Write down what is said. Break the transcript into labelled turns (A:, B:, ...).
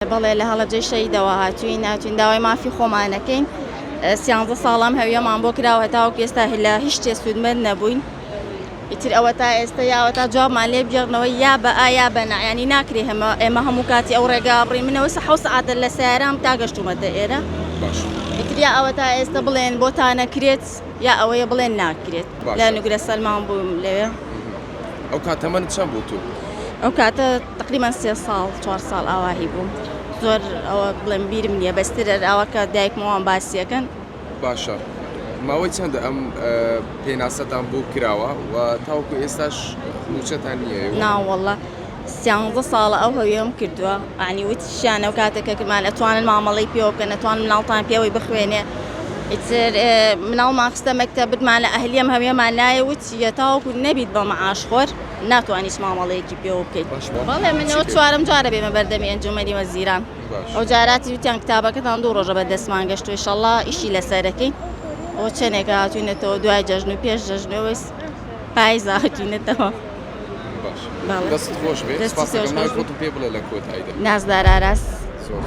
A: بەڵێ لە هەڵەجەی شەیدەوە هاتووین داوای مافی خۆمانەکەین 13 ساڵام هەویەمان بۆ کراوە تاوەکو ئێستا لە هیچ شتێ سوودمەند نەبووین. ئیتر ئەوە تا ئێستا یاوە تا جوابمان لێ بگێڕنەوە یا بە ئایا بە نا، ینی ناکرێ ئێمە هەموو کاتی ئەو ڕێگا بڕین. منەوە 6 سەعاتە لە سەیارام تا گەشتومەتە ئێرە. ئیتر یا ئەوە تا ئێستا بڵێن بۆتانەکرێت یا ئەوەیە بڵێن ناکرێت. لە نوگرە سەلمان بووم لەوێ.
B: ئەو کاتەمەند چەند بوو تو؟
A: ئەو کاتە تقریبان 3 ساڵ 4 ساڵ ئاواهی بووم. زۆر ئەوە بڵێن بیرم نییە، بەسترە ئەوە کە دایکمەوەم باسیەکەن.
B: باشە. ماوەی چەندە ئەم پێناسەتان بۆ کراوە و تاوەکو ئێستاش موچەتان نییە؟
A: ناوەڵڵا 13 ساڵە ئەو هەویەم کردووە. عنی وتیشیانە و کاتێکە کردمان ئەتوانن مامەڵەی پێوە بکەن، ئەتوانن مناڵتان پێوەی بخوێنێ. ئیتر مناڵمان خستە مەکتەب بردمان لە ئەهلیەم هەویەمان لایە وتیە تاوەکو نەبیت بە مەعاشخۆر ناتوانیت مامەڵەیەکی پێوە بکەیت. بەڵێ منەوە چوارەم جارە بێمە بەردەمی ئەنجومەنی وەزیران. ئەو جاراتی وتیان کتابەکەتان 2 ڕۆژە بەدەستمان گەشت و ئینشەڵڵا ئیشی لەسەرەکەی. ئەو چەندێکە هاتوینەتەوە دوای جەژن و پێش جەژنەوەی پاییزە هاتوینەتەوە.
B: دەست خۆش بێت. سپاس دەکەم. ناوی خۆتم پێ بڵێ لە کۆتاییدا.
A: نازدار ئاراس.
B: زۆر